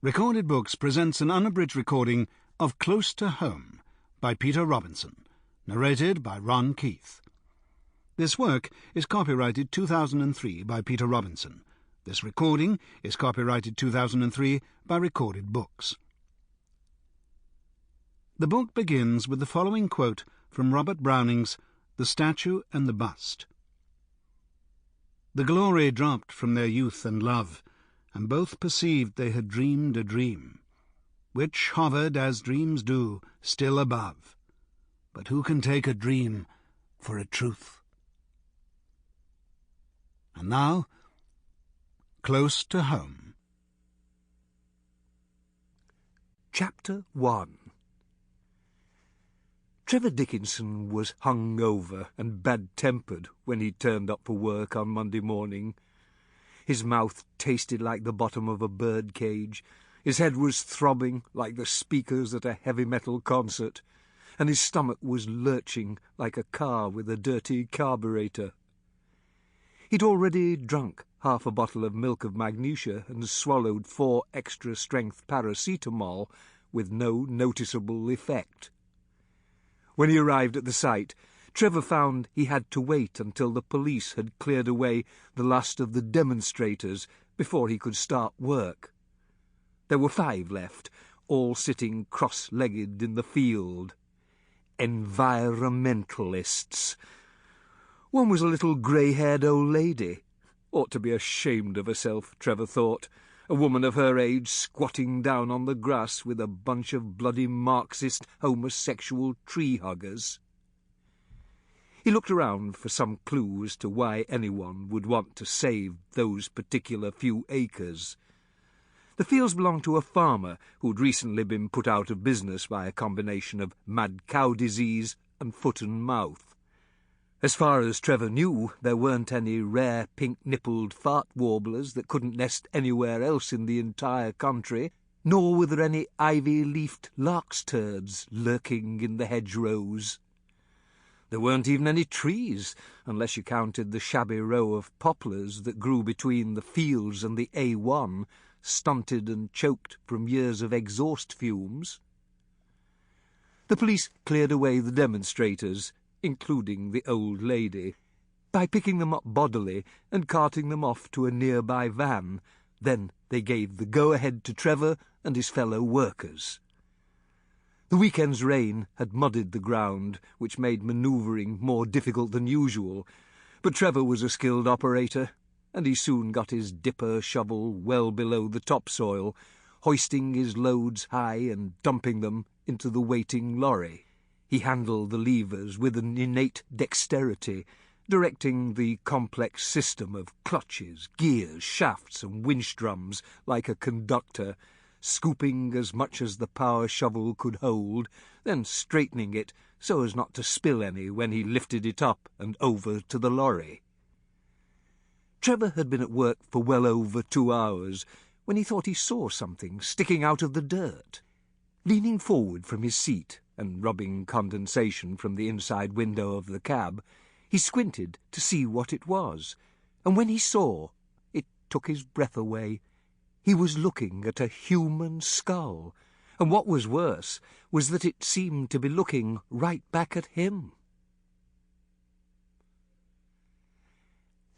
Recorded Books presents an unabridged recording of Close to Home by Peter Robinson, narrated by Ron Keith. This work is copyrighted 2003 by Peter Robinson. This recording is copyrighted 2003 by Recorded Books. The book begins with the following quote from Robert Browning's The Statue and the Bust. The glory dropped from their youth and love, and both perceived they had dreamed a dream, which hovered, as dreams do, still above. But who can take a dream for a truth? And now, Close to Home. Chapter 1. Trevor Dickinson was hung-over and bad-tempered when he turned up for work on Monday morning. His mouth tasted like the bottom of a bird-cage, his head was throbbing like the speakers at a heavy-metal concert, and his stomach was lurching like a car with a dirty carburetor. He'd already drunk half a bottle of milk of magnesia and swallowed 4 extra-strength paracetamol with no noticeable effect. When he arrived at the site, Trevor found he had to wait until the police had cleared away the last of the demonstrators before he could start work. There were 5 left, all sitting cross-legged in the field. Environmentalists. One was a little grey-haired old lady. Ought to be ashamed of herself, Trevor thought. A woman of her age squatting down on the grass with a bunch of bloody Marxist homosexual tree-huggers. He looked around for some clue as to why anyone would want to save those particular few acres. The fields belonged to a farmer who'd recently been put out of business by a combination of mad cow disease and foot and mouth. As far as Trevor knew, there weren't any rare pink-nippled fart warblers that couldn't nest anywhere else in the entire country, nor were there any ivy-leafed lark's turds lurking in the hedgerows. There weren't even any trees, unless you counted the shabby row of poplars that grew between the fields and the A1, stunted and choked from years of exhaust fumes. The police cleared away the demonstrators, including the old lady, by picking them up bodily and carting them off to a nearby van. Then they gave the go-ahead to Trevor and his fellow workers. The weekend's rain had muddied the ground, which made manoeuvring more difficult than usual, but Trevor was a skilled operator, and he soon got his dipper shovel well below the topsoil, hoisting his loads high and dumping them into the waiting lorry. He handled the levers with an innate dexterity, directing the complex system of clutches, gears, shafts and winch drums like a conductor, scooping as much as the power shovel could hold, then straightening it so as not to spill any when he lifted it up and over to the lorry. Trevor had been at work for well over 2 hours when he thought he saw something sticking out of the dirt. Leaning forward from his seat and rubbing condensation from the inside window of the cab, he squinted to see what it was, and when he saw, it took his breath away. He was looking at a human skull, and what was worse was that it seemed to be looking right back at him.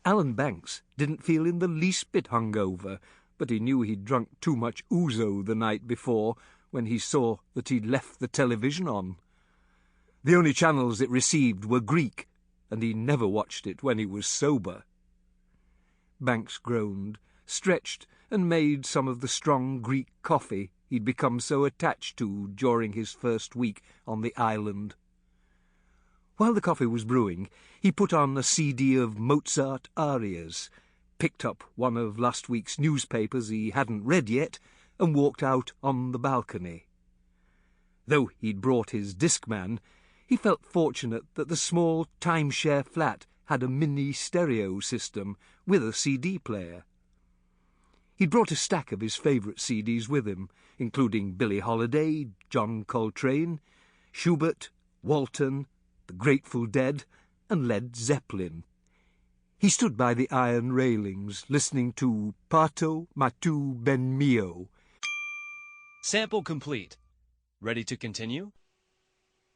Alan Banks didn't feel in the least bit hungover, but he knew he'd drunk too much ouzo the night before when he saw that he'd left the television on. The only channels it received were Greek, and he never watched it when he was sober. Banks groaned, stretched, and made some of the strong Greek coffee he'd become so attached to during his first week on the island. While the coffee was brewing, he put on a CD of Mozart arias, picked up one of last week's newspapers he hadn't read yet, and walked out on the balcony. Though he'd brought his Discman, he felt fortunate that the small timeshare flat had a mini stereo system with a CD player. He'd brought a stack of his favourite CDs with him, including Billie Holiday, John Coltrane, Schubert, Walton, the Grateful Dead, and Led Zeppelin. He stood by the iron railings, listening to Parto Matu Ben Mio, Sample complete. Ready to continue?